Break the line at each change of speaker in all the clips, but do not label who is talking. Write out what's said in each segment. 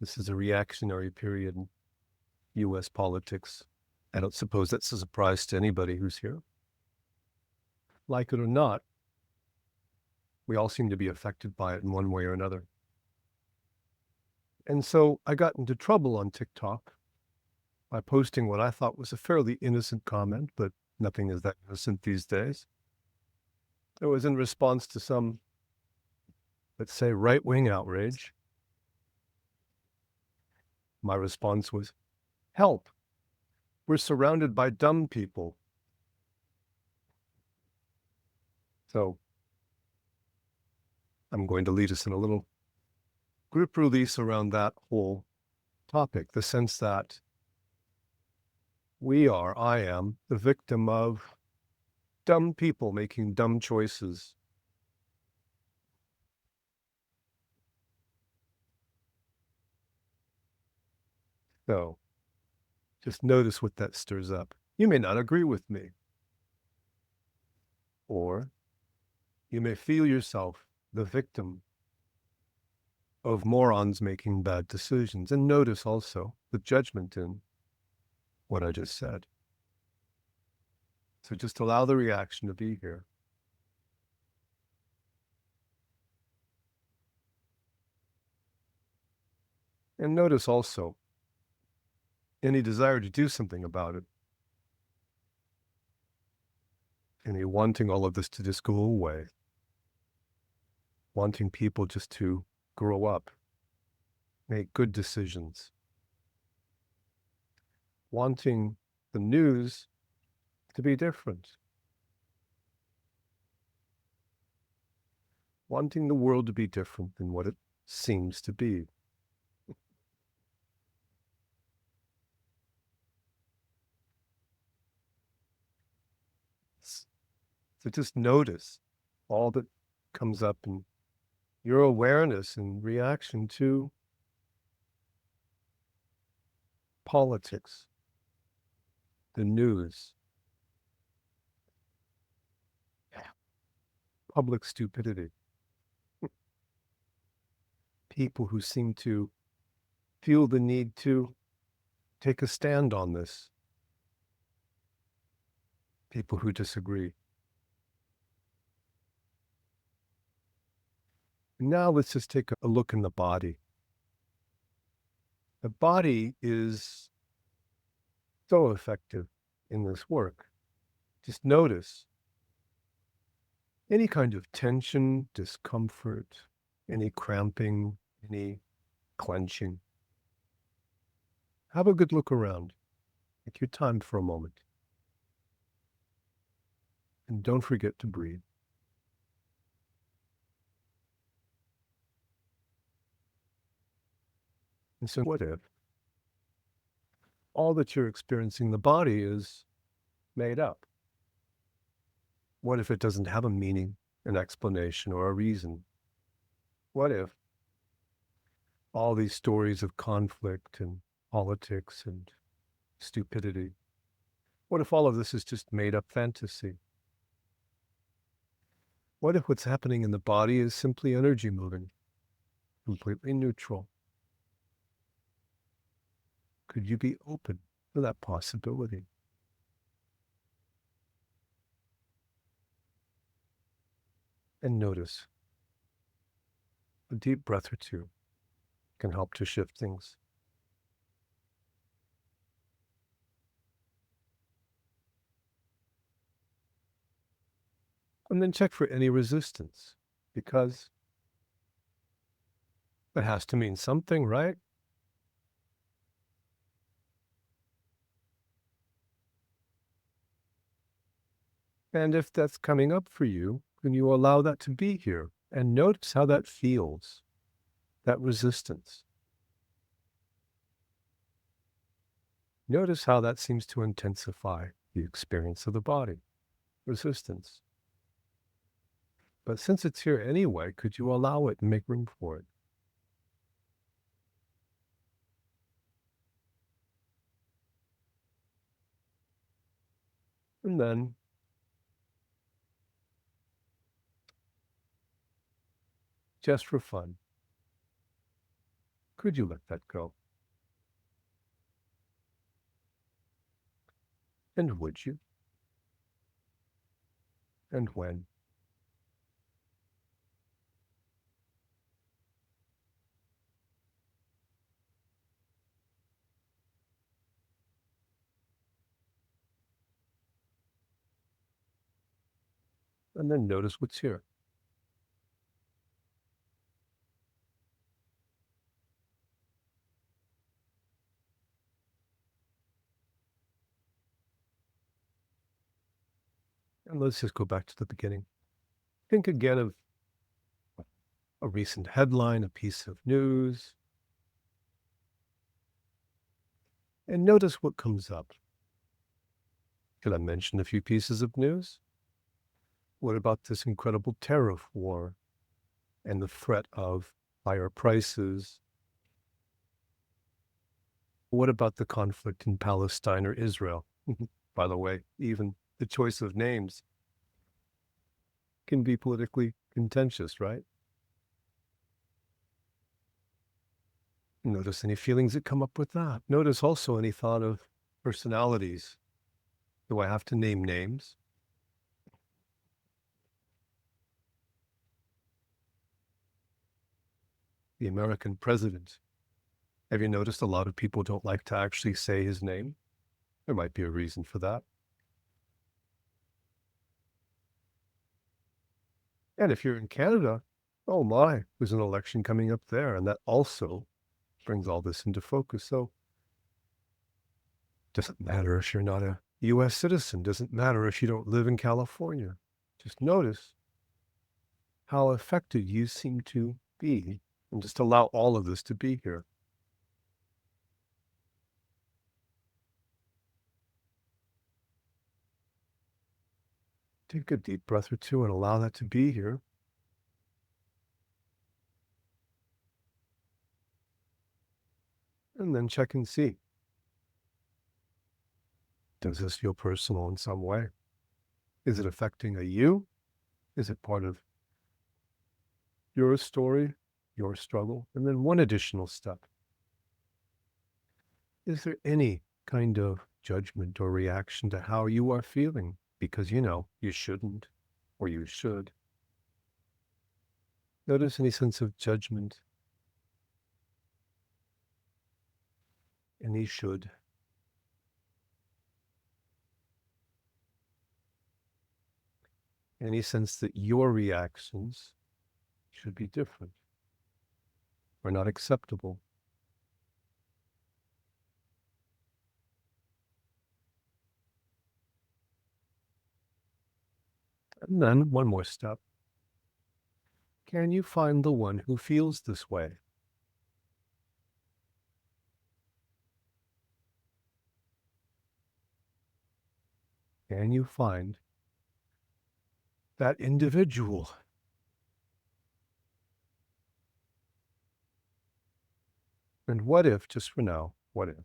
This is a reactionary period in U.S. politics. I don't suppose that's a surprise to anybody who's here. Like it or not, we all seem to be affected by it in one way or another. And so I got into trouble on TikTok by posting what I thought was a fairly innocent comment, but nothing is that innocent these days. It was in response to some, let's say, right-wing outrage. My response was, help, we're surrounded by dumb people. So I'm going to lead us in a little group release around that whole topic, the sense that I am, the victim of dumb people making dumb choices. So just notice what that stirs up. You may not agree with me, or you may feel yourself the victim of morons making bad decisions. And notice also the judgment in what I just said. So just allow the reaction to be here. And notice also any desire to do something about it. Any wanting all of this to just go away. Wanting people just to grow up, make good decisions. Wanting the news to be different. Wanting the world to be different than what it seems to be. So just notice all that comes up in your awareness in reaction to politics, the news, public stupidity, people who seem to feel the need to take a stand on this, people who disagree. Now let's just take a look in the body. The body is so effective in this work. Just notice any kind of tension, discomfort, any cramping, any clenching. Have a good look around. Take your time for a moment. And don't forget to breathe. And so what if all that you're experiencing in the body is made up? What if it doesn't have a meaning, an explanation, or a reason? What if all these stories of conflict and politics and stupidity, what if all of this is just made up fantasy? What if what's happening in the body is simply energy moving, completely neutral? Could you be open to that possibility? And notice a deep breath or two can help to shift things. And then check for any resistance, because it has to mean something, right? And if that's coming up for you, then you allow that to be here and notice how that feels, that resistance. Notice how that seems to intensify the experience of the body, resistance. But since it's here anyway, could you allow it and make room for it? And then just for fun, Could you let that go? And would you? And when? And then notice what's here. And let's just go back to the beginning. Think again of a recent headline, a piece of news, and notice what comes up. Could I mention a few pieces of news? What about this incredible tariff war and the threat of higher prices? What about the conflict in Palestine or Israel? By the way, even the choice of names can be politically contentious, right? Notice any feelings that come up with that. Notice also any thought of personalities. Do I have to name names? The American president. Have you noticed a lot of people don't like to actually say his name? There might be a reason for that. And if you're in Canada, oh my, there's an election coming up there, and that also brings all this into focus. So doesn't matter if you're not a US citizen, doesn't matter if you don't live in California. Just notice how affected you seem to be, and just allow all of this to be here. Take a deep breath or two and allow that to be here. And then check and see. Does this feel personal in some way? Is it affecting you? Is it part of your story, your struggle? And then one additional step. Is there any kind of judgment or reaction to how you are feeling? Because you shouldn't, or you should. Notice any sense of judgment, any should. Any sense that your reactions should be different or not acceptable. And then one more step. Can you find the one who feels this way? Can you find that individual? And what if, just for now, what if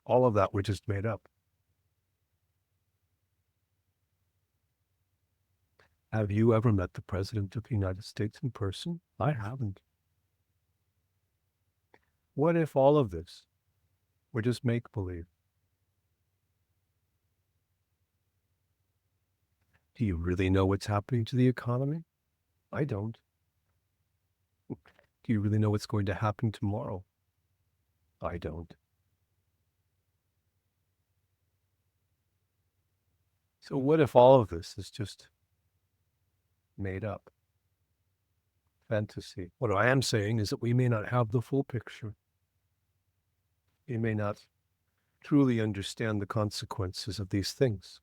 all of that were just made up? Have you ever met the President of the United States in person? I haven't. What if all of this were just make-believe? Do you really know what's happening to the economy? I don't. Do you really know what's going to happen tomorrow? I don't. So what if all of this is just made up? Fantasy. What I am saying is that we may not have the full picture. We may not truly understand the consequences of these things.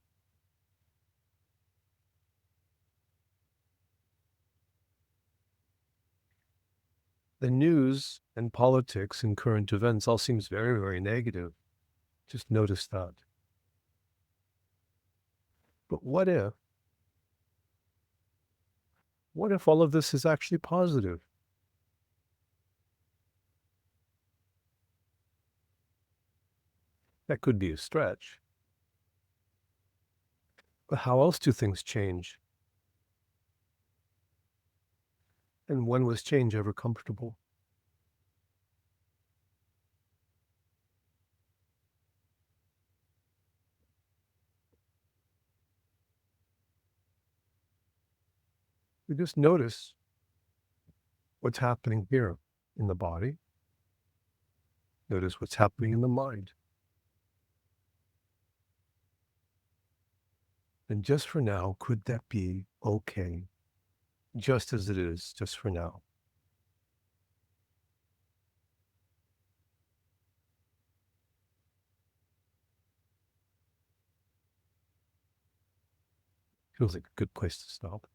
The news and politics and current events all seems very, very negative. Just notice that. But what if all of this is actually positive? That could be a stretch. But how else do things change? And when was change ever comfortable? You just notice what's happening here in the body. Notice what's happening in the mind. And just for now, could that be okay? Just as it is, just for now. Feels like a good place to stop.